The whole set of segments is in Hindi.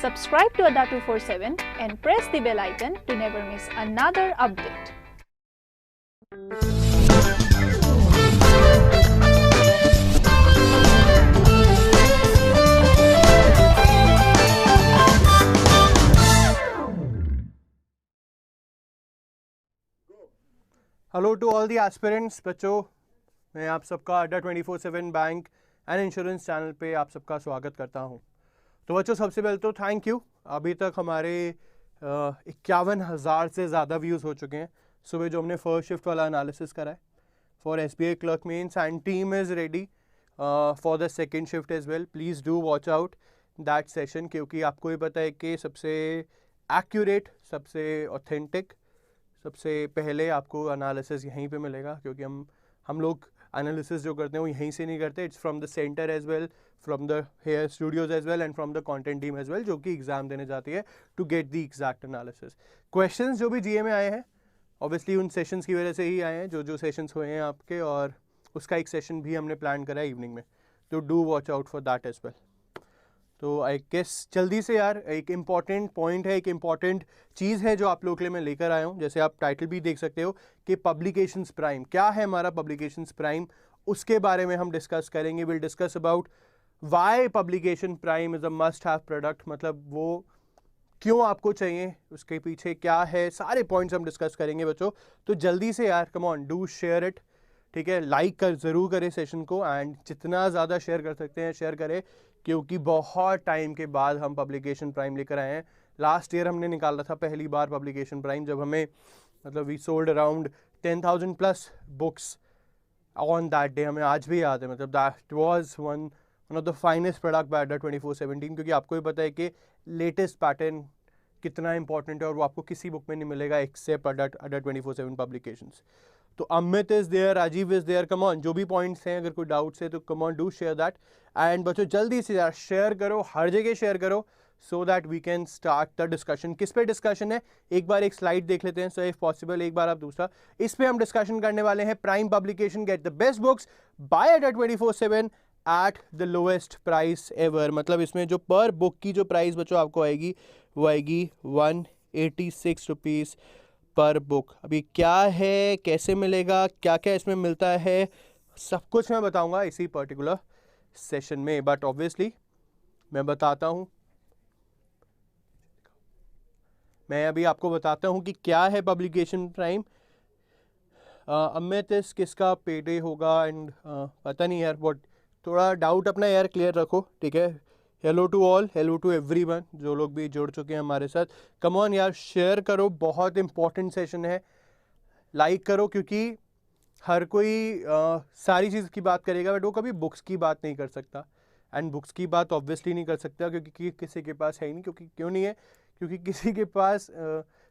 Subscribe to Adda 247 and press the bell icon to never miss another update. Hello to all the aspirants बच्चों, मैं आप सबका अड्डा 24/7 बैंक एंड इंश्योरेंस चैनल पे आप सबका स्वागत करता हूं। तो बच्चों, सबसे पहले तो थैंक यू। अभी तक हमारे 51,000 से ज़्यादा व्यूज़ हो चुके हैं सुबह जो हमने फर्स्ट शिफ्ट वाला एनालिसिस करा है for SBI clerk mains, and team is ready for the second shift as well. Please do watch out that session, क्योंकि आपको ही पता है कि सबसे एक्यूरेट, सबसे ऑथेंटिक, सबसे पहले आपको एनालिसिस यहीं पे मिलेगा, क्योंकि हम लोग एनालिसिस जो करते हैं वो यहीं से नहीं करते। It's from the centre as well, from the hair studios as well, and from the content team as well, जो कि एग्जाम देने जाती है to get the exact analysis. Questions जो भी जीए में आए हैं ऑब्वियसली उन सेशंस की वजह से ही आए हैं, जो सेशंस हुए हैं आपके, और उसका एक सेशन भी हमने प्लान करा है इवनिंग में, तो do watch out for that as well. तो आई गेस जल्दी से यार, एक इम्पॉर्टेंट पॉइंट है, एक इम्पॉर्टेंट चीज़ है जो आप लोगों के लिए मैं लेकर आया हूँ। जैसे आप टाइटल भी देख सकते हो कि पब्लिकेशंस प्राइम क्या है, हमारा पब्लिकेशंस प्राइम, उसके बारे में हम डिस्कस करेंगे। Will discuss about why publication prime is a must have product, मतलब वो क्यों आपको चाहिए, उसके पीछे क्या है, सारे पॉइंट्स हम डिस्कस करेंगे बच्चों। तो जल्दी से यार, कम ऑन, डू शेयर इट, ठीक है। लाइक कर ज़रूर करें सेशन को, एंड जितना ज़्यादा शेयर कर सकते हैं शेयर करें, क्योंकि बहुत टाइम के बाद हम पब्लिकेशन प्राइम लेकर आए हैं। लास्ट ईयर हमने निकाला था पहली बार पब्लिकेशन प्राइम, जब हमें मतलब we sold around 10,000 plus books on that day. हमें आज भी याद है, मतलब that was one of the finest product by Adda 24/17, क्योंकि आपको भी पता है कि लेटेस्ट पैटर्न कितना इंपॉर्टेंट है और वो आपको किसी बुक में नहीं मिलेगा एक्सेप्ट अड्डा 24/7 पब्लिकेशंस। तो Amit is there, Rajeev is there, come on, जो भी पॉइंट्स हैं, अगर कोई डाउट्स है तो come on, do share that. And बच्चों जल्दी से यार शेयर करो, हर जगह शेयर करो, so that we can start the discussion. किस पे डिस्कशन है, एक बार एक स्लाइड देख लेते हैं, सो इफ पॉसिबल एक बार आप दूसरा। इस पे हम डिस्कशन करने वाले हैं prime publication get the best books by Adda 24/7 at the lowest price ever. मतलब इसमें जो पर बुक की जो प्राइस बच्चों आपको आएगी वो आएगी 186 रुपीज़ पर बुक। अभी क्या है, कैसे मिलेगा, क्या क्या इसमें मिलता है, सब कुछ मैं बताऊंगा इसी पर्टिकुलर सेशन में। बट ऑब्वियसली मैं बताता हूं, मैं अभी आपको बताता हूं कि क्या है पब्लिकेशन प्राइम। अमित इस किसका पेडे होगा, एंड पता नहीं यार, व्हाट, थोड़ा डाउट अपना यार क्लियर रखो, ठीक है। Hello to all, hello to everyone जो लोग भी जुड़ चुके हैं हमारे साथ। कम ऑन यार, शेयर करो, बहुत इंपॉर्टेंट सेशन है। लाइक करो, क्योंकि हर कोई सारी चीज़ की बात करेगा, बट वो कभी बुक्स की बात नहीं कर सकता। एंड बुक्स की बात ऑब्वियसली नहीं कर सकता क्योंकि किसी के पास है ही नहीं। क्यों नहीं है? क्योंकि किसी के पास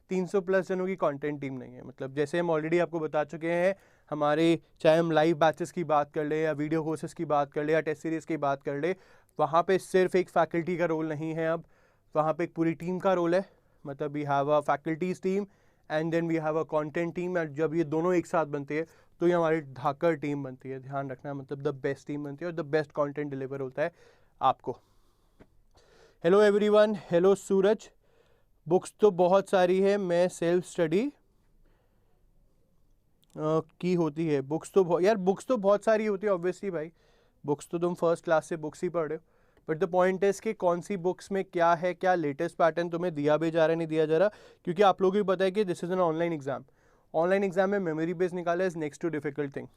300 प्लस जनों की कंटेंट टीम नहीं है। मतलब जैसे हम ऑलरेडी आपको बता चुके हैं, हमारे चाहे हम लाइव बैचेस की बात कर ले, या वीडियो कोर्सेज की बात कर ले, या टेस्ट सीरीज़ की बात कर ले, वहाँ पे सिर्फ एक फैकल्टी का रोल नहीं है, अब वहाँ पे एक पूरी टीम का रोल है। मतलब we have a faculties team and then we have a content team, एंड जब ये दोनों एक साथ बनते हैं तो ये हमारी धाकड़ टीम बनती है। ध्यान रखना, मतलब द बेस्ट टीम बनती है और द बेस्ट कंटेंट डिलीवर होता है आपको। हेलो एवरीवन, हेलो सूरज। बुक्स तो बहुत सारी है, मैं सेल्फ स्टडी की होती है। बुक्स तो यार, बुक्स तो बहुत सारी होती है ऑब्वियसली भाई, बुक्स तो तुम फर्स्ट क्लास से बुक्स ही पढ़ रहे हो। बट द पॉइंट इज कि कौन सी बुक्स में क्या है, क्या लेटेस्ट पैटर्न तुम्हें दिया भी जा रहा है, नहीं दिया जा रहा, क्योंकि आप लोगों को पता है कि this is an online exam. Online exam में मेमोरी बेस निकाला is next to difficult thing.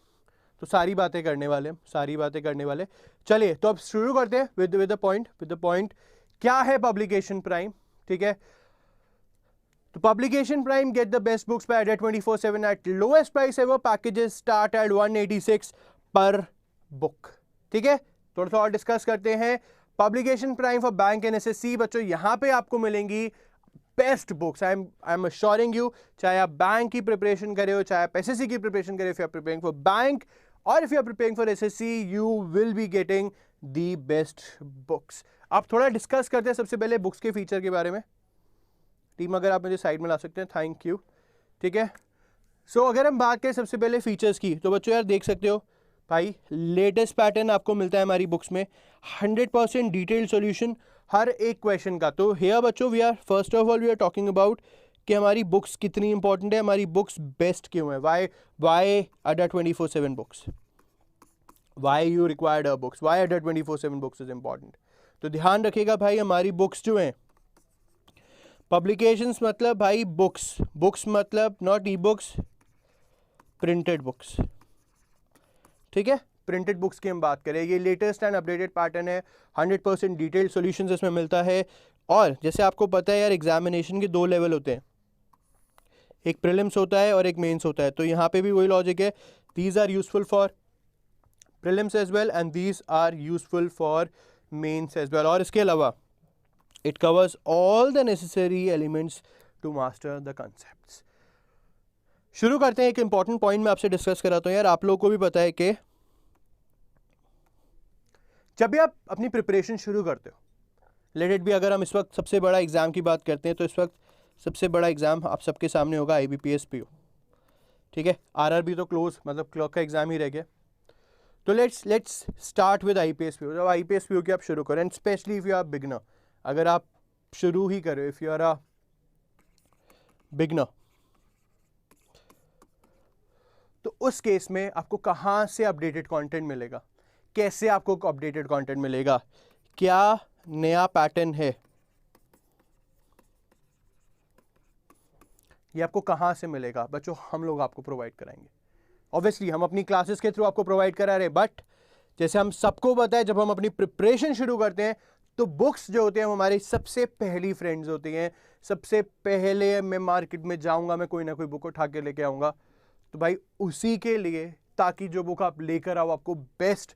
तो सारी बातें करने वाले चलिए, तो अब शुरू करते हैं विद द पॉइंट। क्या है पब्लिकेशन प्राइम, ठीक है। तो publication prime get the best books by Adda 24/7 at lowest price ever. Packages start at 186 per book, ठीक है। थोड़ा सा और डिस्कस करते हैं। Publication prime for bank and SSC बच्चों, यहां पे आपको मिलेंगी best books. I am assuring you, चाहे आप बैंक की प्रिपरेशन करे हो, चाहे आप SSC की प्रिपरेशन करे, if you are preparing for bank और if you are preparing for SSC, you will be getting the best books. आप थोड़ा डिस्कस करते हैं सबसे पहले बुक्स के फीचर के बारे में। टीम अगर आप मुझे साइड में ला सकते हैं, थैंक यू, ठीक है। सो अगर हम बात करें सबसे पहले फीचर्स की, तो बच्चों यार देख सकते हो भाई, लेटेस्ट पैटर्न आपको मिलता है हमारी बुक्स में, 100% डिटेल्ड सॉल्यूशन, हर एक क्वेश्चन का। तो हियर बच्चों we are first of all we are talking about कि हमारी बुक्स कितनी इंपॉर्टेंट है, हमारी बुक्स बेस्ट क्यों है, why Adda 24/7 books, why you required a books, why Adda 24/7 books is important. तो ध्यान रखिएगा भाई, हमारी बुक्स जो हैं, पब्लिकेशंस मतलब भाई बुक्स, बुक्स मतलब not e books, printed books, ठीक है, प्रिंटेड बुक्स की हम बात करें। ये लेटेस्ट एंड अपडेटेड पैटर्न है, 100% डिटेल्ड सॉल्यूशंस इसमें मिलता है। और जैसे आपको पता है यार, एग्जामिनेशन के 2 लेवल होते हैं, एक प्रीलिम्स होता है और एक मेंस होता है। तो यहाँ पे भी वही लॉजिक है, these are useful for prelims as well and these are useful for mains as well. और इसके अलावा it covers all the necessary elements to master the concepts. शुरू करते हैं। एक इंपॉर्टेंट पॉइंट मैं आपसे डिस्कस कराता हूँ यार, आप लोगों को भी पता है कि जब भी आप अपनी प्रिपरेशन शुरू करते हो, लेट इट बी, अगर हम इस वक्त सबसे बड़ा एग्जाम की बात करते हैं तो इस वक्त सबसे बड़ा एग्जाम आप सबके सामने होगा IBPS PO, ठीक है। RRB तो क्लोज, मतलब क्लर्क का एग्जाम ही रह गया। तो let's start with IPS PO। जब IPS PO की आप शुरू करें, and specially if you are beginner, अगर आप शुरू ही करें, if you are a beginner, तो उस केस में आपको कहाँ से अपडेटेड कंटेंट मिलेगा, कैसे आपको अपडेटेड कंटेंट मिलेगा, क्या नया पैटर्न है, ये आपको कहाँ से मिलेगा बच्चों, हम लोग आपको प्रोवाइड कराएंगे। ऑब्वियसली हम अपनी क्लासेस के थ्रू आपको प्रोवाइड करा रहे हैं, बट जैसे हम सबको पता है, जब हम अपनी प्रिपरेशन शुरू करते हैं तो बुक्स जो होते हैं हमारी सबसे पहली फ्रेंड्स होती हैं। सबसे पहले मैं मार्केट में जाऊंगा, मैं कोई ना कोई बुक उठा के लेके आऊँगा। तो भाई उसी के लिए, ताकि जो बुक आप लेकर आओ आपको बेस्ट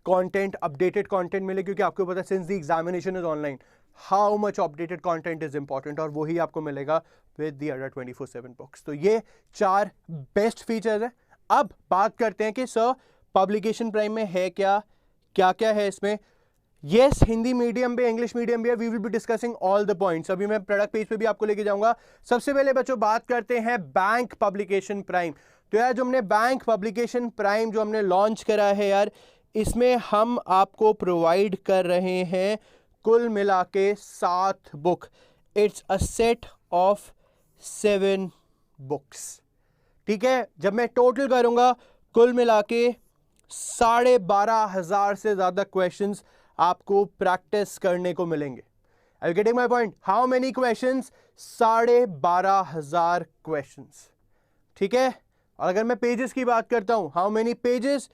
कंटेंट, अपडेटेड कंटेंट मिले, क्योंकि आपको पता है since the examination is online, how much updated content is important, और वही आपको मिलेगा विद द अड्डा 24/7 बुक्स। तो ये 4 बेस्ट फीचर्स है। अब बात करते हैं कि सर पब्लिकेशन प्राइम में है क्या, क्या क्या है इसमें। यस, हिंदी मीडियम भी, इंग्लिश मीडियम भी है, we will be discussing all the points. अभी मैं प्रोडक्ट पेज पे भी आपको लेके जाऊंगा। सबसे पहले बच्चों बात करते हैं बैंक पब्लिकेशन प्राइम। तो यार जो हमने बैंक पब्लिकेशन प्राइम जो हमने लॉन्च करा है यार, इसमें हम आपको प्रोवाइड कर रहे हैं कुल मिला के 7 book. It's a set of 7 books, ठीक है। जब मैं टोटल करूंगा, कुल मिला के 12,500 से ज्यादा क्वेश्चंस आपको प्रैक्टिस करने को मिलेंगे। Are you getting my point? How many questions? 12,500 questions, ठीक है। और अगर मैं पेजेस की बात करता हूं, हाउ मेनी पेजेस?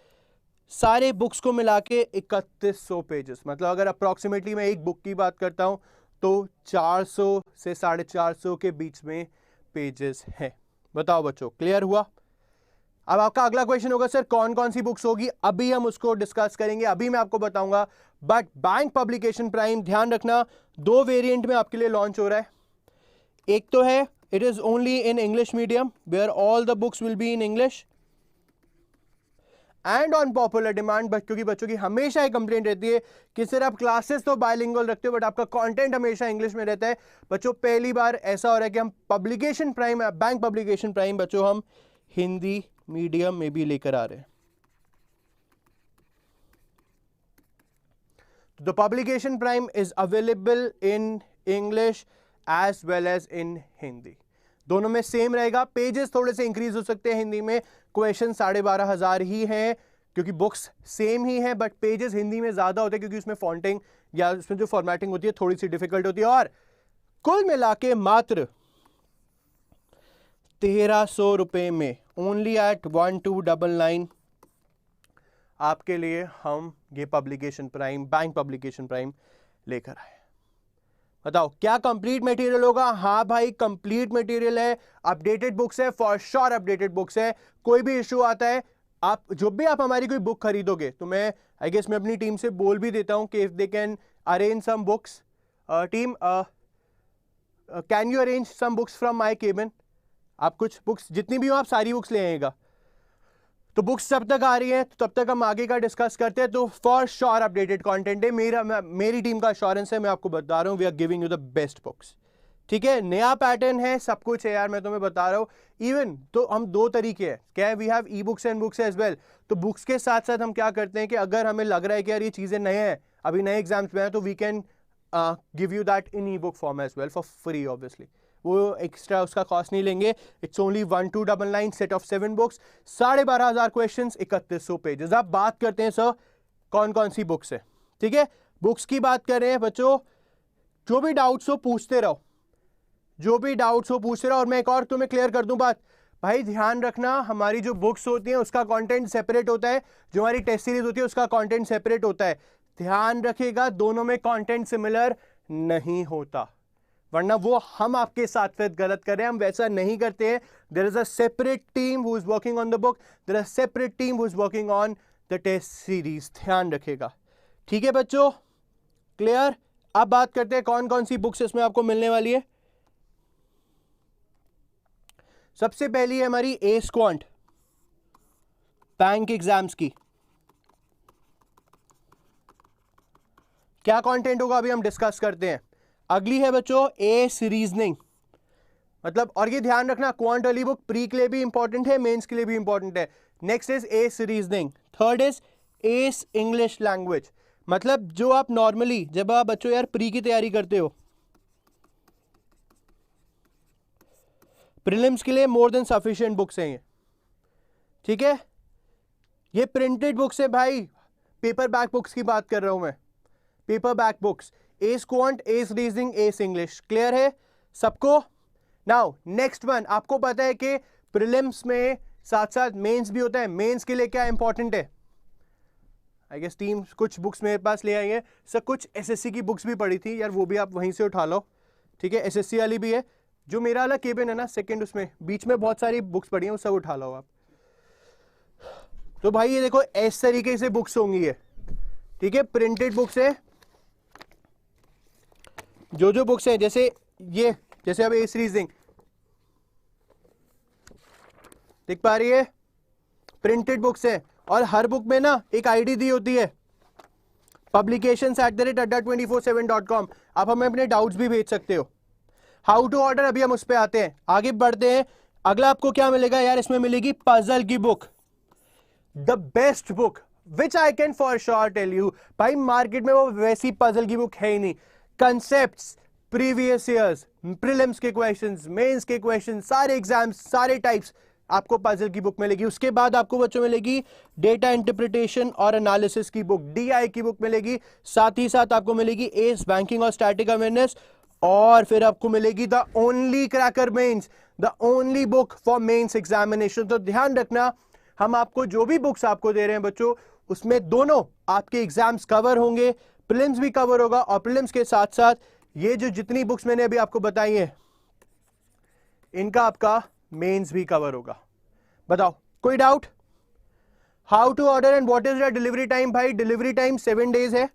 सारे बुक्स को मिला के 3100 पेजेस। मतलब अगर अप्रॉक्सीमेटली मैं एक बुक की बात करता हूं तो 400 से 450 के बीच में पेजेस हैं। बताओ बच्चों, क्लियर हुआ? अब आपका अगला क्वेश्चन होगा, सर कौन कौन सी बुक्स होगी? अभी हम उसको डिस्कस करेंगे, अभी मैं आपको बताऊंगा। बट बैंक पब्लिकेशन प्राइम, ध्यान रखना, 2 वेरिएंट में आपके लिए लॉन्च हो रहा है। एक तो है it is only in English medium, where all the books will be in English, and on popular demand. क्योंकि बच्चों की हमेशा एक कंप्लेंट रहती है कि सर आप क्लासेस तो बायलिंगुअल रखते हो बट आपका कंटेंट हमेशा इंग्लिश में रहता है। बच्चों पहली बार ऐसा हो रहा है कि हम publication prime, bank publication prime बच्चों हम हिंदी मीडियम में भी लेकर आ रहे हैं। The publication prime is available in English as well as in Hindi, दोनों में सेम रहेगा। पेजेस थोड़े से इंक्रीज हो सकते हैं हिंदी में, क्वेश्चन 12,500 ही हैं क्योंकि बुक्स सेम ही है, बट पेजेस हिंदी में ज्यादा होते हैं क्योंकि उसमें फॉन्टिंग या उसमें जो फॉर्मेटिंग होती है थोड़ी सी डिफिकल्ट होती है। और कुल मिला के मात्र 1300 रुपए में, ओनली एट 1299, आपके लिए हम ये publication prime, bank publication prime लेकर आए। बताओ क्या कंप्लीट मटेरियल होगा? हाँ भाई कंप्लीट मटेरियल है, अपडेटेड बुक्स है, फॉर श्योर अपडेटेड बुक्स है। कोई भी इशू आता है, आप जब भी आप हमारी कोई बुक खरीदोगे तो मैं आई गेस मैं अपनी टीम से बोल भी देता हूं कि if they can arrange some books, team can you arrange some books from my cabin. आप कुछ बुक्स जितनी भी हो आप सारी बुक्स ले आएगा। तो बुक्स जब तक आ रही हैं तो तब तक हम आगे का डिस्कस करते हैं। तो फॉर श्योर अपडेटेड कंटेंट है, मेरी टीम का अश्योरेंस है, मैं आपको बता रहा हूं we are giving you the best books, ठीक है। नया पैटर्न है, सब कुछ है यार, मैं तुम्हें बता रहा हूं। इवन तो हम 2 तरीके हैं, क्या है, we have e books and books as well. तो बुक्स के साथ साथ हम क्या करते हैं कि अगर हमें लग रहा है कि यार ये चीजें नए हैं, अभी नए एग्जाम्स में है, तो we can give you that in e book form as well for free obviously, वो एक्स्ट्रा उसका कॉस्ट नहीं लेंगे. It's only 1299 set of 7 books, 12,500 question, 3100 pages. आप बात करते हैं सर कौन कौन सी बुक्स है. ठीक है, बुक्स की बात कर रहे हैं बच्चों. जो भी डाउट्स हो पूछते रहो, जो भी डाउट्स हो पूछते रहो. और मैं एक और तुम्हें क्लियर कर दूं बात, भाई ध्यान रखना हमारी जो बुक्स होती हैं उसका कंटेंट सेपरेट होता है, जो हमारी टेस्ट सीरीज होती है उसका कंटेंट सेपरेट होता है. ध्यान रखिएगा दोनों में कंटेंट सिमिलर नहीं होता, वरना वो हम आपके साथ फिर गलत कर रहे हैं. हम वैसा नहीं करते हैं. There is a separate team who is working on the book, there is a separate team who is working on the test series. ध्यान रखिएगा. ठीक है बच्चों, क्लियर. अब बात करते हैं कौन कौन सी बुक्स इसमें आपको मिलने वाली है. सबसे पहली है हमारी एस क्वांट बैंक एग्जाम्स की. क्या कंटेंट होगा अभी हम डिस्कस करते हैं. अगली है बच्चों एस रीजनिंग, मतलब, और ये ध्यान रखना क्वांट वाली बुक प्री के लिए भी इंपॉर्टेंट है, मेंस के लिए भी इंपॉर्टेंट है. Next is S reasoning. Third is S English language, मतलब जो आप नॉर्मली जब आप बच्चों यार प्री की तैयारी करते हो, प्रीलिम्स के लिए मोर देन सफिशिएंट बुक्स हैं ये. ठीक है, ये प्रिंटेड बुक्स है भाई, पेपर बैक बुक्स की बात कर रहा हूं मैं, paper back books. S quant, S reasoning, S English. Clear है सबको. नाउ नेक्स्ट वन, आपको पता है कि प्रीलिम्स में साथ साथ मेंस भी होता है. मेंस के लिए क्या इंपॉर्टेंट है, आई गेस टीम कुछ बुक्स मेरे पास ले आई है सर. कुछ एसएससी की बुक्स भी पड़ी थी यार, वो भी आप वहीं से उठा लो. ठीक है, एसएससी वाली भी है, जो मेरा वाला केबिन है ना सेकंड, उसमें बीच में बहुत सारी बुक्स पड़ी हैं, वो सब उठा लो आप. तो भाई ये देखो इस तरीके से बुक्स होंगी ये. ठीक है, प्रिंटेड बुक्स है. जो जो बुक्स है जैसे ये, जैसे अब एस रीजनिंग दिख पा रही है, प्रिंटेड बुक्स है. और हर बुक में ना एक आईडी दी होती है, publications@adda247.com. आप हमें अपने डाउट्स भी भेज सकते हो. हाउ टू ऑर्डर, अभी हम उस पर आते हैं, आगे बढ़ते हैं. अगला आपको क्या मिलेगा यार, इसमें मिलेगी पजल की book, the best book which I can for sure tell you. भाई मार्केट में वो वैसी पजल की बुक है ही नहीं. कंसेप्ट्स, प्रीवियस ईयर्स, प्रीलिम्स के क्वेश्चंस, मेंस के क्वेश्चंस, सारे एग्जाम्स, सारे टाइप्स आपको पजल की बुक मिलेगी. उसके बाद आपको बच्चों मिलेगी डेटा इंटरप्रिटेशन और एनालिसिस की बुक, डीआई की बुक मिलेगी. साथ ही साथ आपको मिलेगी एस बैंकिंग और स्टैटिक अवेयरनेस. और फिर आपको मिलेगी the only cracker mains, the only book for mains examination. तो ध्यान रखना, हम आपको जो भी बुक्स आपको दे रहे हैं बच्चों, उसमें दोनों आपके एग्जाम्स कवर होंगे, प्रीलिम्स भी कवर होगा, और प्रीलिम्स के साथ साथ ये जो जितनी बुक्स मैंने अभी आपको बताई है, इनका आपका मेंस भी कवर होगा. बताओ कोई doubt. How to order and what is the delivery time. भाई डिलीवरी टाइम 7 डेज है.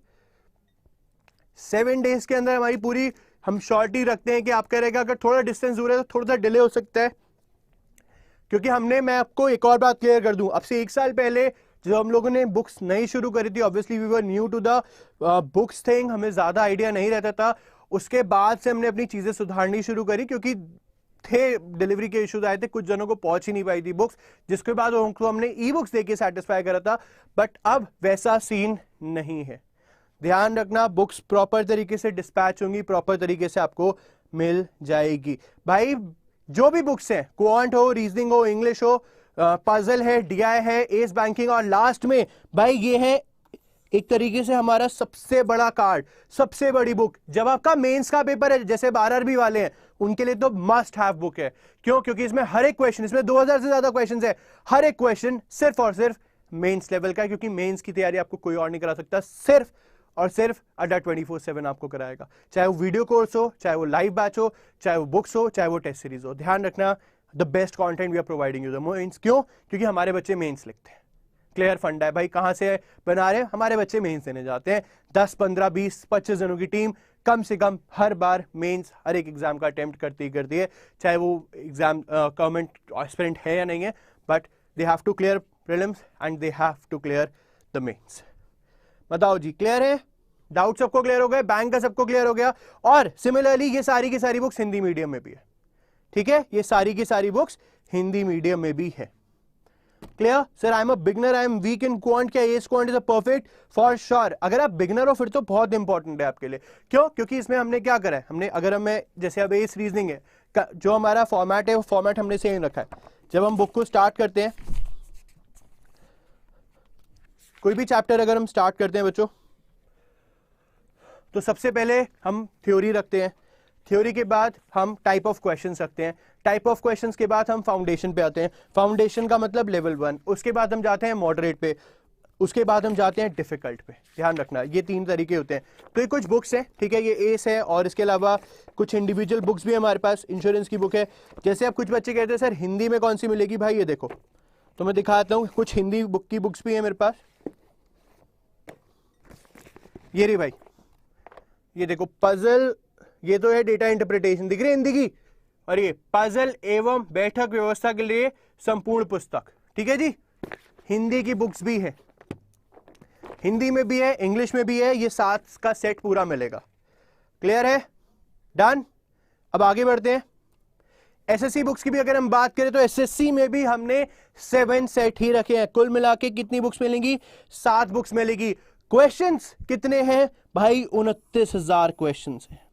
7 डेज के अंदर हमारी पूरी हम शॉर्टी रखते हैं कि आप कह रहेगा अगर थोड़ा डिस्टेंस दूर है तो थोड़ा सा डिले हो सकता है, क्योंकि हमने, मैं आपको एक और बात क्लियर कर दूं, अब से 1 साल पहले जब हम लोगों ने बुक्स नहीं शुरू करी थी, obviously we were new to the books thing, हमें ज्यादा आइडिया नहीं रहता था. उसके बाद से हमने अपनी चीजें सुधारनी शुरू करी, क्योंकि थे डिलीवरी के इश्यूज आए थे, कुछ जनों को पहुंच ही नहीं पाई थी बुक्स, जिसके बाद उनको हमने ई बुक्स देके सेटिस्फाई करा था. बट अब वैसा सीन नहीं है. ध्यान रखना, बुक्स प्रॉपर तरीके से डिस्पैच होंगी, प्रॉपर तरीके से आपको मिल जाएगी. भाई जो भी बुक्स हैं, क्वांट हो, रीजनिंग हो, इंग्लिश हो, पजल है, डीआई है, एस बैंकिंग, और लास्ट में भाई ये है एक तरीके से हमारा सबसे बड़ा कार्ड, सबसे बड़ी बुक. जब आपका मेंस का पेपर है, जैसे आरआरबी वाले हैं, उनके लिए तो मस्ट हैव बुक है. क्यों? क्योंकि इसमें हर एक क्वेश्चन, इसमें 2000 से ज्यादा क्वेश्चंस है, हर एक क्वेश्चन सिर्फ और सिर्फ मेंस लेवल का है, क्योंकि मेंस की तैयारी आपको कोई और नहीं करा सकता, सिर्फ और सिर्फ अड्डा 24/7 आपको कराएगा. चाहे वो वीडियो कोर्स हो, चाहे वो लाइव बैच हो, चाहे वो बुक्स हो, चाहे वो टेस्ट सीरीज हो. ध्यान रखना, the best content we are providing you the mains. क्यों? क्योंकि हमारे बच्चे मेंस लिखते हैं. क्लियर फंडा है भाई. कहां से बना रहे हैं? हमारे बच्चे मेंस देने जाते हैं. 10, 15, 20, 25 जनों की टीम कम से कम हर बार मेंस हर एक एग्जाम का अटेम्प्ट करती है, चाहे वो एग्जाम गवर्नमेंट एस्पिरेंट है या नहीं है, but they have to clear prelims and they have to clear the mains. बताओ जी, क्लियर है? डाउट सबको क्लियर हो गए? बैंक का सबको क्लियर हो गया? और सिमिलरली ये सारी की सारी बुक्स हिंदी मीडियम में भी है. ठीक है, ये सारी की सारी बुक्स हिंदी मीडियम में भी है. Clear sir? I am a beginner, I am weak in quant, क्या a quant is a perfect? For sure. अगर आप बिगनर हो फिर तो बहुत इंपॉर्टेंट है आपके लिए। क्यों? क्योंकि इसमें हमने क्या करा है, हमने अगर हमें जैसे अब एस रीजनिंग है, जो हमारा फॉर्मेट है वो फॉर्मेट हमने सेम रखा है। जब हम बुक को स्टार्ट करते हैं, कोई भी चैप्टर अगर हम स्टार्ट करते हैं बच्चों, तो सबसे पहले हम थ्योरी रखते हैं, थ्योरी के बाद हम टाइप ऑफ क्वेश्चंस रखते हैं, टाइप ऑफ क्वेश्चंस के बाद हम फाउंडेशन पे आते हैं, फाउंडेशन का मतलब लेवल 1, उसके बाद हम जाते हैं मॉडरेट पे, उसके बाद हम जाते हैं डिफिकल्ट पे। ध्यान रखना ये 3 तरीके होते हैं। तो ये कुछ बुक्स हैं, ठीक है, ये एस है, और इसके अलावा कुछ इंडिविजुअल बुक्स भी हमारे पास, इंश्योरेंस की बुक है। जैसे अब कुछ बच्चे कहते हैं सर हिंदी में कौन सी मिलेगी, भाई ये देखो, तो मैं दिखाता हूँ, कुछ हिंदी बुक की बुक्स भी है मेरे पास। ये रही भाई, ये देखो पजल, ये तो है डेटा इंटरप्रिटेशन, दिख रही है हिंदी की, और ये पजल एवं बैठक व्यवस्था के लिए संपूर्ण पुस्तक, ठीक है जी। हिंदी की बुक्स भी है, हिंदी में भी है, इंग्लिश में भी है, ये 7 का सेट पूरा मिलेगा। क्लियर है? डन। अब आगे बढ़ते हैं। एसएससी बुक्स की भी अगर हम बात करें तो एसएससी में भी हमने 7 सेट ही रखे हैं। कुल मिला के कितनी बुक्स मिलेंगी? 7 बुक्स मिलेगी। क्वेश्चंस कितने हैं भाई? 29,000 क्वेश्चंस हैं।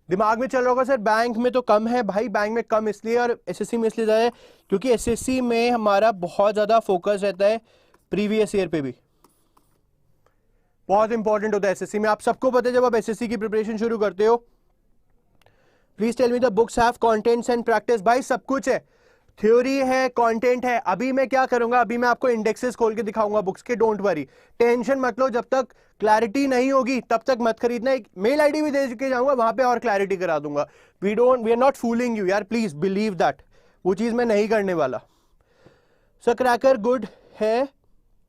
दिमाग में चल रहा होगा सर बैंक में तो कम है, भाई बैंक में कम इसलिए और एसएससी में इसलिए ज्यादा है क्योंकि एसएससी में हमारा बहुत ज्यादा फोकस रहता है प्रीवियस ईयर पे भी, बहुत इंपॉर्टेंट होता है एसएससी में। आप सबको पता है जब आप एसएससी की प्रिपरेशन शुरू करते हो, please tell me the books have contents and practice. भाई सब कुछ है, थ्योरी है, कंटेंट है। अभी मैं क्या करूंगा, अभी मैं आपको इंडेक्सेस खोल के दिखाऊंगा बुक्स के, डोंट वरी, टेंशन मत लो, जब तक क्लैरिटी नहीं होगी तब तक मत खरीदना। एक मेल आईडी भी दे के जाऊंगा, वहां पे और क्लैरिटी करा दूंगा। We are not fooling you यार, प्लीज बिलीव दैट, वो चीज मैं नहीं करने वाला। सर क्रैकर गुड है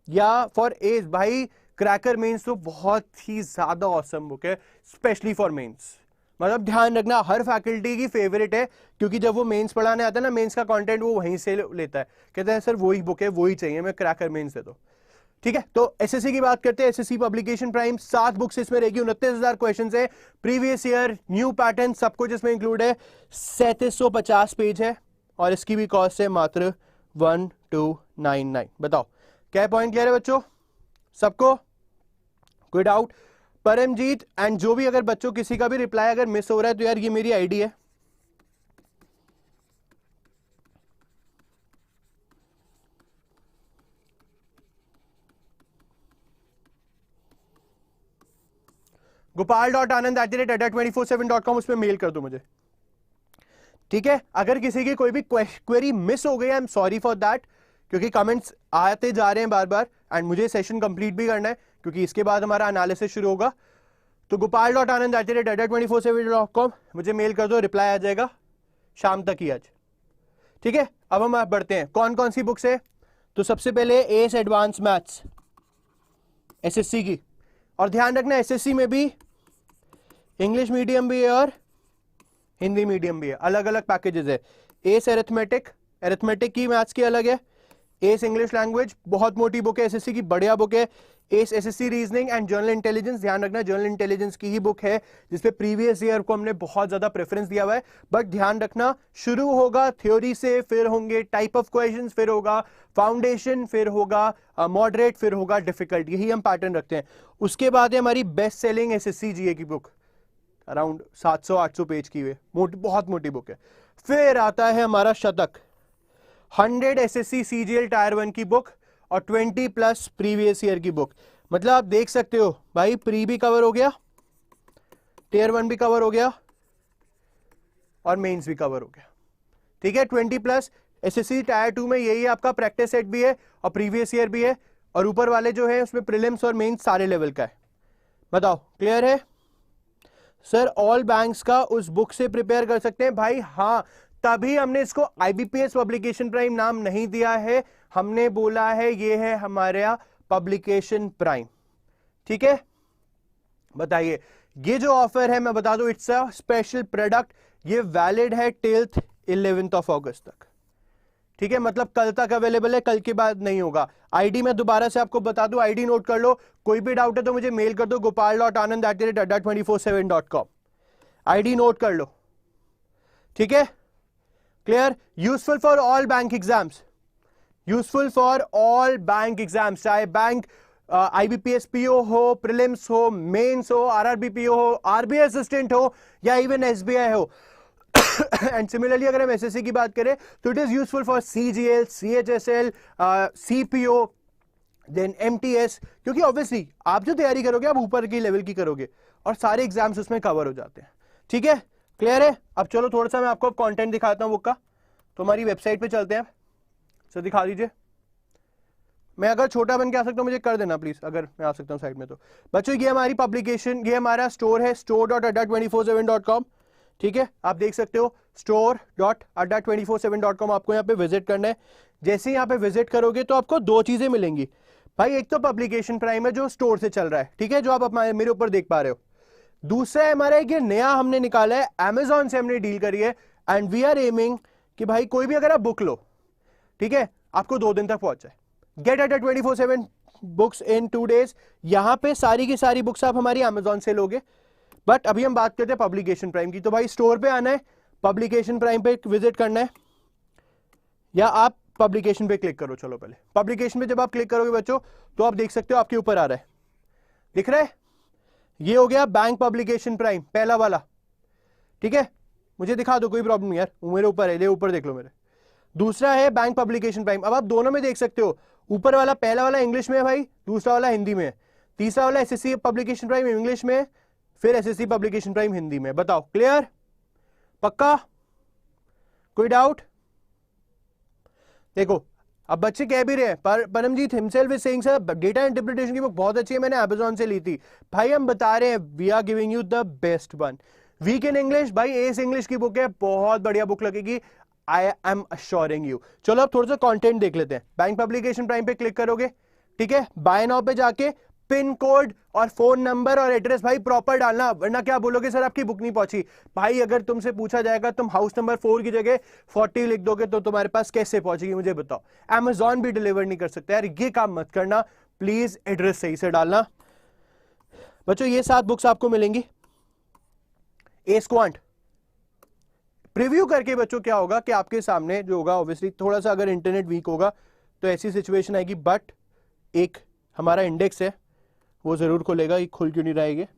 या फॉर एज? भाई क्रैकर मेंस तो बहुत ही ज्यादा ऑसम बुक है, स्पेशली फॉर मेंस। मतलब ध्यान रखना हर फैकल्टी की फेवरेट है, क्योंकि जब वो मेंस पढ़ाने आता है ना, मेंस का कंटेंट वो वहीं से लेता है, कहते हैं सर वही बुक है, वही चाहिए, मैं क्रैकर मेंस दे दो। ठीक है, तो एसएससी की बात करते हैं। एसएससी पब्लिकेशन प्राइम 7 बुक्स इसमें रहेगी, 29,000 क्वेश्चन है, प्रीवियस ईयर, न्यू पैटर्न, सब कुछ इसमें इंक्लूड है। 3750 पेज है और इसकी भी कॉस्ट है मात्र 1299। बताओ क्या पॉइंट क्लियर है बच्चों सबको? कोई डाउट? परमजीत एंड जो भी, अगर बच्चों किसी का भी रिप्लाई अगर मिस हो रहा है तो यार ये मेरी आईडी है, gopal.anand@24/7.com, उसमें मेल कर दो मुझे, ठीक है। अगर किसी की कोई भी क्वेरी मिस हो गई, I am sorry for that, क्योंकि कमेंट्स आते जा रहे हैं बार बार एंड मुझे सेशन कंप्लीट भी करना है क्योंकि इसके बाद हमारा एनालिसिस शुरू होगा। तो gopal.anand@24/7.com मुझे मेल कर दो, रिप्लाई आ जाएगा शाम तक ही आज, ठीक है। अब हम बढ़ते हैं, कौन कौन सी बुक्स है? तो सबसे पहले एस एडवांस मैथ्स एसएससी की, और ध्यान रखना एसएससी में भी इंग्लिश मीडियम भी है और हिंदी मीडियम भी है, अलग अलग पैकेजेस है। एस अरिथमेटिक, अरिथमेटिक की मैथ्स की अलग है। एस इंग्लिश लैंग्वेज बहुत मोटी बुक है, एसएससी की बढ़िया बुक है। S SSC reasoning and journal intelligence, ध्यान रखना जर्नल इंटेलिजेंस की ही बुक है जिसपे प्रीवियस ईयर को हमने बहुत ज्यादा प्रेफरेंस दिया हुआ है। बट ध्यान रखना शुरू होगा थ्योरी से, फिर होंगे टाइप ऑफ क्वेश्चंस, फिर होगा फाउंडेशन, फिर होगा मॉडरेट, फिर होगा डिफिकल्ट, यही हम पैटर्न रखते हैं। उसके बाद है हमारी बेस्ट सेलिंग एसएससी जीए की बुक, अराउंड 700-800 पेज की हुई, मोटी, बहुत मोटी बुक है। फिर आता है हमारा शतक, 100 एसएससी सीजीएल टायर 1 की बुक और 20+ प्रीवियस ईयर की बुक। मतलब आप देख सकते हो भाई, प्री भी कवर हो गया, टियर 1 भी कवर हो गया और मेंस भी कवर हो गया, ठीक है। 20+ एसएससी टायर 2 में यही है, आपका प्रैक्टिस सेट भी है और प्रीवियस ईयर भी है, और ऊपर वाले जो है उसमें प्रीलिम्स और मेंस सारे लेवल का है। बताओ क्लियर है? सर ऑल बैंक्स का उस बुक से प्रिपेयर कर सकते हैं भाई, हाँ, तभी हमने इसको आईबीपीएस पब्लिकेशन प्राइम नाम नहीं दिया है, हमने बोला है ये है हमारा पब्लिकेशन प्राइम, ठीक है। बताइए ये जो ऑफर है मैं बता दूं, इट्स अ स्पेशल प्रोडक्ट, ये वैलिड है टिल 11 अगस्त तक, ठीक है। मतलब कल तक अवेलेबल है, कल के बाद नहीं होगा। आईडी मैं दोबारा से आपको बता दूं, आईडी नोट कर लो, कोई भी डाउट है तो मुझे मेल कर दो, gopal.anand@24/7.com, आईडी नोट कर लो, ठीक है। Clear? Useful for all bank exams, useful for all bank exams, चाहे बैंक IBPS PO हो, प्रीलिम्स हो, मेंस हो, RRB PO हो, RBI असिस्टेंट हो, या इवन SBI हो. एंड सिमिलरली अगर हम SSC की बात करें तो it is useful for CGL, CHSL, CPO, then MTS, क्योंकि ऑब्वियसली आप जो तैयारी करोगे आप ऊपर की लेवल की करोगे और सारे एग्जाम्स उसमें कवर हो जाते हैं. ठीक है, क्लियर है. अब चलो थोड़ा सा मैं आपको कंटेंट दिखाता हूं बुक का. तो हमारी वेबसाइट पे चलते हैं. सर दिखा दीजिए. मैं अगर छोटा बन के आ सकता हूं मुझे कर देना प्लीज, अगर मैं आ सकता हूं साइड में. तो बच्चों ये हमारी पब्लिकेशन, ये हमारा स्टोर है, store.adda247.com. ठीक है, आप देख सकते हो store.adda247.com. आपको यहाँ पे विजिट करना है. जैसे ही यहाँ पे विजिट करोगे तो आपको दो चीजें मिलेंगी भाई. एक तो पब्लिकेशन प्राइम है जो स्टोर से चल रहा है, ठीक है, जो आप मेरे ऊपर देख पा रहे हो. दूसरा है हमारा ये नया हमने निकाला है, Amazon से हमने डील करी है. एंड वी आर एमिंग कि भाई कोई भी अगर आप बुक लो, ठीक है, आपको 2 दिन तक पहुंच जाए. Get at 24/7 books in 2 days. यहां पे सारी की सारी बुक्स आप हमारी Amazon से लोगे. बट अभी हम बात करते हैं पब्लिकेशन प्राइम की. तो भाई स्टोर पे आना है, पब्लिकेशन प्राइम पे विजिट करना है, या आप पब्लिकेशन पे क्लिक करो. चलो पहले पब्लिकेशन पे जब आप क्लिक करोगे बच्चों तो आप देख सकते हो आपके ऊपर आ रहा है, दिख रहा है, ये हो गया बैंक पब्लिकेशन प्राइम, पहला वाला. ठीक है, मुझे दिखा दो, कोई प्रॉब्लम नहीं यार, मेरे ऊपर है, ले ऊपर देख लो मेरे. दूसरा है बैंक पब्लिकेशन प्राइम. अब आप दोनों में देख सकते हो, ऊपर वाला पहला वाला इंग्लिश में है भाई, दूसरा वाला हिंदी में है. तीसरा वाला SSC पब्लिकेशन प्राइम इंग्लिश में, फिर SSC पब्लिकेशन प्राइम हिंदी में. बताओ क्लियर, पक्का, कोई डाउट? देखो अब बच्चे कह भी रहे हैं, Paramjeet himself is saying sir data interpretation की बुक बहुत अच्छी है, मैंने Amazon से ली थी. भाई हम बता रहे हैं we are giving you the best one. Weak in English भाई एस इंग्लिश की बुक है, बहुत बढ़िया बुक लगेगी, आई एम अश्योरिंग यू. चलो अब थोड़ा सा कंटेंट देख लेते हैं. बैंक पब्लिकेशन प्राइम पे क्लिक करोगे, ठीक है, बाय नाउ पे जाके पिन कोड और फोन नंबर और एड्रेस भाई प्रॉपर डालना, वरना क्या बोलोगे सर आपकी बुक नहीं पहुंची. भाई अगर तुमसे पूछा जाएगा तुम हाउस नंबर 4 की जगह 40 लिख दोगे तो तुम्हारे पास कैसे पहुंचेगी मुझे बताओ. Amazon भी डिलीवर नहीं कर सकता यार, ये काम मत करना प्लीज, एड्रेस सही से डालना. बच्चों ये 7 बुक्स आपको मिलेंगी. एस क्वांट प्रीव्यू करके बच्चों क्या होगा कि आपके सामने जो होगा, ऑब्वियसली थोड़ा सा अगर इंटरनेट वीक होगा तो ऐसी सिचुएशन आएगी, बट एक हमारा इंडेक्स है वो जरूर खुलेगा. ये खुल क्यों नहीं रहा है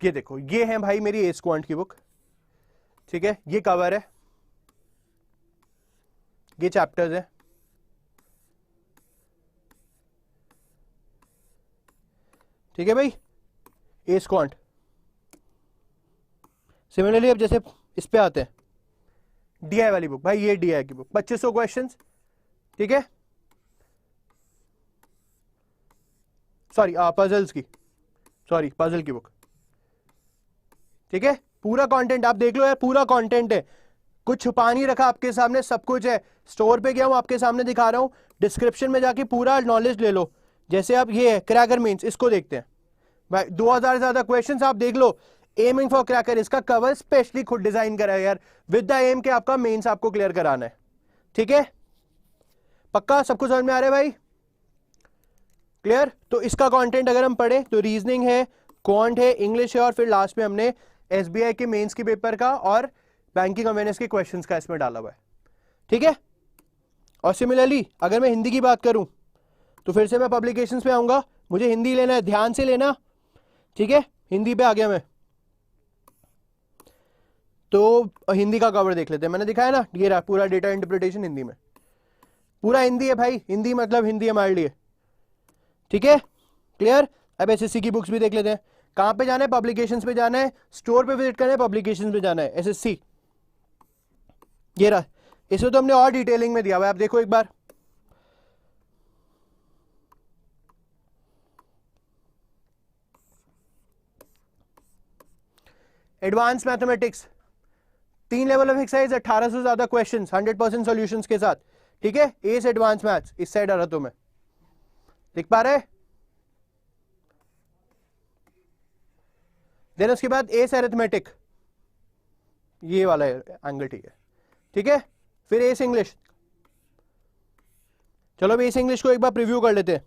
ये देखो, ये है भाई मेरी एस क्वांट की बुक. ठीक है, ये कवर है, ये चैप्टर्स है. ठीक है भाई, एस क्वांट. सिमिलरली अब जैसे इस पे आते हैं, DI वाली बुक, भाई ये DI की बुक 2500 क्वेश्चंस. ठीक है, सॉरी पजल्स की, सॉरी पजल की बुक. ठीक है, पूरा कंटेंट आप देख लो यार, पूरा कंटेंट है, कुछ छुपा नहीं रखा आपके सामने, सब कुछ है. स्टोर पे गया हूं आपके सामने दिखा रहा हूं, डिस्क्रिप्शन में जाके पूरा नॉलेज ले लो. जैसे आप ये है क्रैकर मीन्स, इसको देखते हैं भाई, 2000 से ज्यादा क्वेश्चंस आप देख लो. एमिंग फॉर क्रैकर, इसका कवर स्पेशली खुद डिजाइन करा है यार, विद द एम के आपका मेंस आपको क्लियर कराना है. ठीक है, पक्का सबको समझ में आ रहा है भाई, क्लियर? तो इसका कंटेंट अगर हम पढ़े तो रीजनिंग है, क्वांट है, इंग्लिश है, और फिर लास्ट में हमने SBI के मेंस के पेपर का और बैंकिंग अवेयरनेस के क्वेश्चंस का इसमें डाला हुआ है. ठीक है, और सिमिलरली अगर मैं हिंदी की बात करूं तो फिर से मैं पब्लिकेशंस पे आऊंगा, मुझे हिंदी लेना है, ध्यान से लेना. ठीक है, हिंदी पे आ गया मैं, तो हिंदी का कवर देख लेते हैं. मैंने दिखाया ना, ये रहा पूरा डेटा इंटरप्रिटेशन हिंदी में, पूरा हिंदी है भाई, हिंदी मतलब हिंदी हमारे लिए. ठीक है, क्लियर? अब SSC की बुक्स भी देख लेते हैं. कहां पे जाना है? पब्लिकेशंस पे जाना है, स्टोर पे विजिट करना है, पब्लिकेशंस पे जाना है, SSC. ये रहा, इसमें तो हमने और डिटेलिंग में दिया हुआ है, आप देखो एक बार. Advance mathematics 3 level of exercise, 1800 से ज्यादा क्वेश्चंस, 100% सॉल्यूशंस के साथ. ठीक है, एस एडवांस मैथ्स इस साइड आ रहा तुम्हें, दिख पा रहे? देन उसके बाद एस अरिथमेटिक, ये वाला एंगल. ठीक है, ठीक है, फिर एस इंग्लिश. चलो एस इंग्लिश को एक बार प्रीव्यू कर लेते हैं.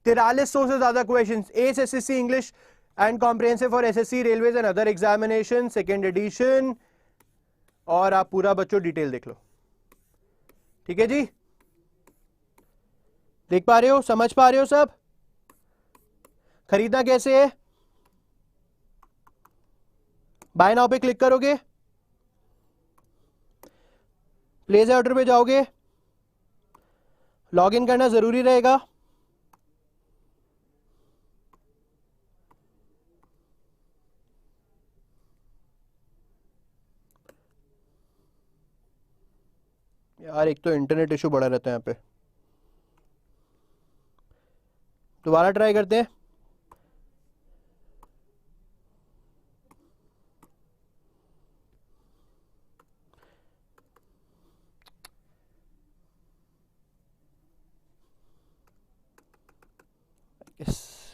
4300 से ज्यादा questions, S SSC English and comprehensive for SSC railways and other examination, second edition, और आप पूरा बच्चों डिटेल देख लो. ठीक है जी, देख पा रहे हो, समझ पा रहे हो सब? खरीदना कैसे है? बाय नाउ पे क्लिक करोगे, प्लेस ऑर्डर पे जाओगे, लॉगिन करना जरूरी रहेगा। यार एक तो इंटरनेट इशू बड़ा रहता है यहाँ पे, दोबारा ट्राई करते हैं।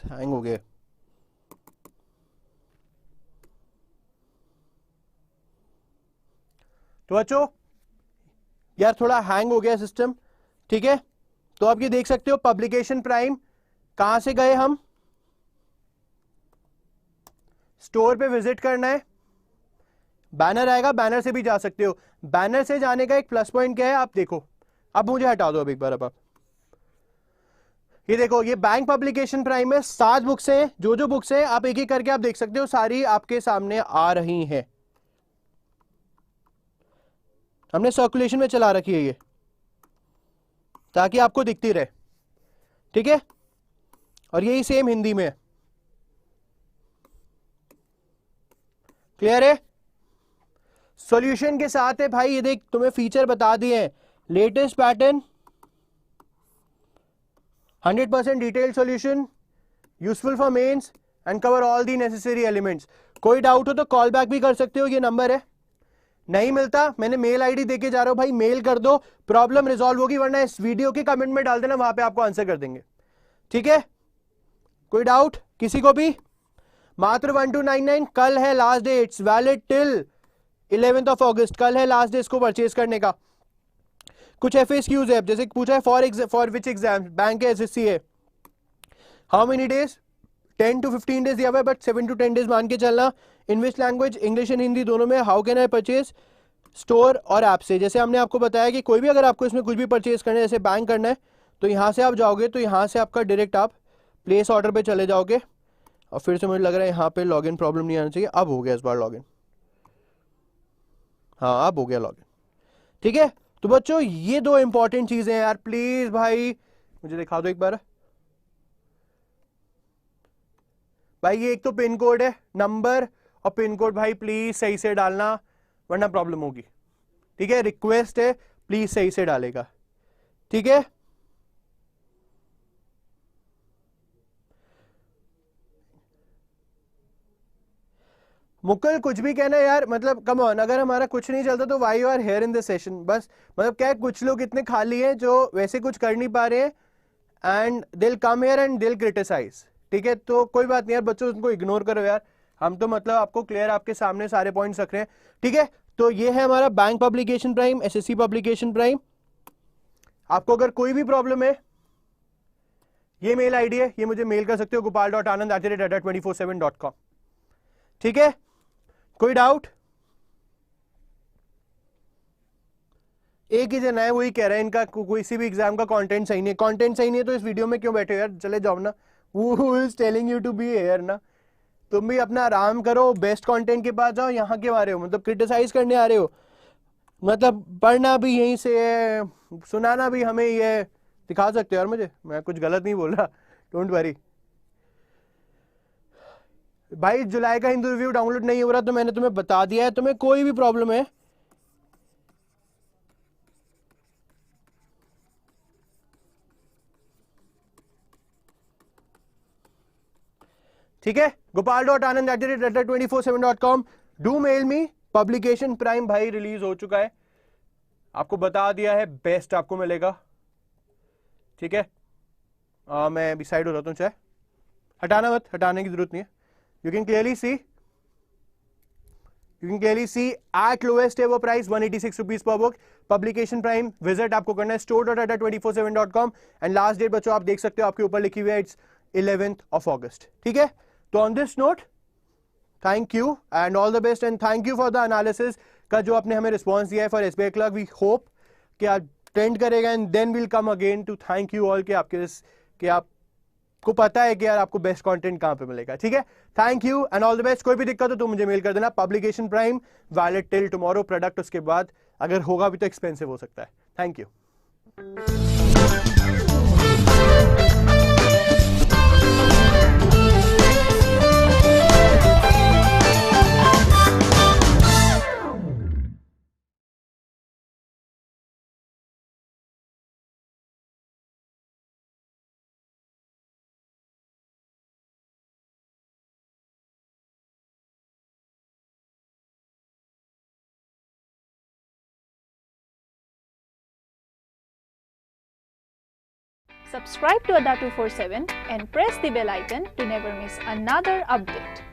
हैंग हो गए। तो बच्चों यार थोड़ा हैंग हो गया सिस्टम, ठीक है। तो आप ये देख सकते हो पब्लिकेशन प्राइम, कहां से गए हम, स्टोर पे विजिट करना है, बैनर आएगा, बैनर से भी जा सकते हो। बैनर से जाने का एक प्लस पॉइंट क्या है, आप देखो। अब मुझे हटा दो अब एक बार। अब आप ये देखो, ये बैंक पब्लिकेशन प्राइम में 7 बुक्स हैं। जो बुक्स हैं आप एक एक करके आप देख सकते हो, सारी आपके सामने आ रही हैं। हमने सर्कुलेशन में चला रखी है ये, ताकि आपको दिखती रहे, ठीक है। और यही सेम हिंदी में है। क्लियर है? सॉल्यूशन के साथ है भाई। ये देख, तुम्हें फीचर बता दिए हैं, latest pattern, 100% detailed solution, useful for mains and cover all the necessary elements. कोई डाउट हो तो कॉल बैक भी कर सकते हो, ये नंबर है। नहीं मिलता, मैंने मेल आईडी देके जा रहा हूं भाई, मेल कर दो, प्रॉब्लम रिजॉल्व होगी, वरना इस वीडियो के कमेंट में डाल देना, वहां पे आपको आंसर कर देंगे, ठीक है। कोई डाउट किसी को भी? मात्र 1299 कल है last day, it's valid till 11th of August, कल है लास्ट डे इसको परचेज करने का। कुछ FAQs है, जैसे पूछा है फॉर विच एग्जाम, बैंक है, SSC है, how many days, 10 to 15 days दिया हुआ है, बट 7 to 10 डेज मान के चलना। In which language, English and Hindi दोनों में। How can I purchase, store और ऐप से। जैसे हमने आपको बताया कि कोई भी अगर आपको इसमें कुछ भी परचेज करना है, जैसे बैंक करना है, तो यहाँ से आप जाओगे, तो यहाँ से आपका डायरेक्ट आप प्लेस ऑर्डर पे चले जाओगे। और फिर से मुझे लग रहा है यहाँ पे लॉगिन प्रॉब्लम नहीं आना चाहिए। अब हो गया इस बार लॉगिन, हाँ अब हो गया लॉगिन, ठीक है। तो बच्चों ये 2 इंपॉर्टेंट चीजें हैं यार, प्लीज भाई मुझे दिखा दो एक बार। भाई ये एक तो पिन कोड है, नंबर और पिन कोड, भाई प्लीज सही से डालना वरना प्रॉब्लम होगी, ठीक है। रिक्वेस्ट है, प्लीज सही से डालेगा, ठीक है। मुकुल कुछ भी कहना यार, मतलब कम ऑन, अगर हमारा कुछ नहीं चलता तो why you are here in this session, बस मतलब क्या है, कुछ लोग इतने खाली हैं जो वैसे कुछ कर नहीं पा रहे हैं, एंड दिल कम हेयर एंड दिल क्रिटिसाइज, ठीक है। तो कोई बात नहीं यार बच्चों, उनको इग्नोर करो यार, हम तो मतलब आपको क्लियर आपके सामने सारे पॉइंट्स रख रहे हैं, ठीक है। तो ये है हमारा bank publication prime, SSC publication prime. आपको अगर कोई भी प्रॉब्लम है, ये मेल आईडी है, ये मुझे मेल कर सकते हो, gopal.anand@247.com, ठीक है। कोई डाउट? एक ही जना है, वही कह रहा है इनका किसी भी एग्जाम का कंटेंट सही नहीं है। कंटेंट सही नहीं है तो इस वीडियो में क्यों बैठे हो यार, चले जाओ ना। Who is telling you to be here ना, तुम भी अपना आराम करो, बेस्ट कंटेंट के पास जाओ। यहाँ के बारे हो मतलब क्रिटिसाइज करने आ रहे हो, मतलब पढ़ना भी यहीं से है, सुनाना भी हमें ही है। दिखा सकते हो यार मुझे, मैं कुछ गलत नहीं बोल रहा, डोंट वरी। भाई जुलाई का हिंदू रिव्यू डाउनलोड नहीं हो रहा तो मैंने तुम्हें बता दिया है। तुम्हें कोई भी प्रॉब्लम है, ठीक है, gopal.anand@247.com, do mail me. Publication prime भाई रिलीज हो चुका है, आपको बता दिया है, बेस्ट आपको मिलेगा, ठीक है। मैं अभी साइड हो जाता हूँ, चाहे हटाना मत, हटाने की जरूरत नहीं है। You can clearly see at lowest ever price 186 rupees per book. Publication Prime visit आपको करना है store.ada247.com एंड लास्ट डेट बच्चों आप देख सकते हो आपके ऊपर लिखी हुई है, इट्स 11th of August, ठीक है। तो on this note thank you and all the best, and thank you for the analysis का जो आपने हमें रिस्पॉन्स दिया है for SBI clerk. We hope कि आप ट्रेंड करेगा and then will come again to thank you all कि आपको पता है कि यार आपको बेस्ट कंटेंट कहां पे मिलेगा. ठीक है, thank you and all the best. कोई भी दिक्कत हो तो मुझे मेल कर देना. Publication prime valid till tomorrow. Product उसके बाद अगर होगा भी तो एक्सपेंसिव हो सकता है. Thank you. Subscribe to Adda 247 and press the bell icon to never miss another update.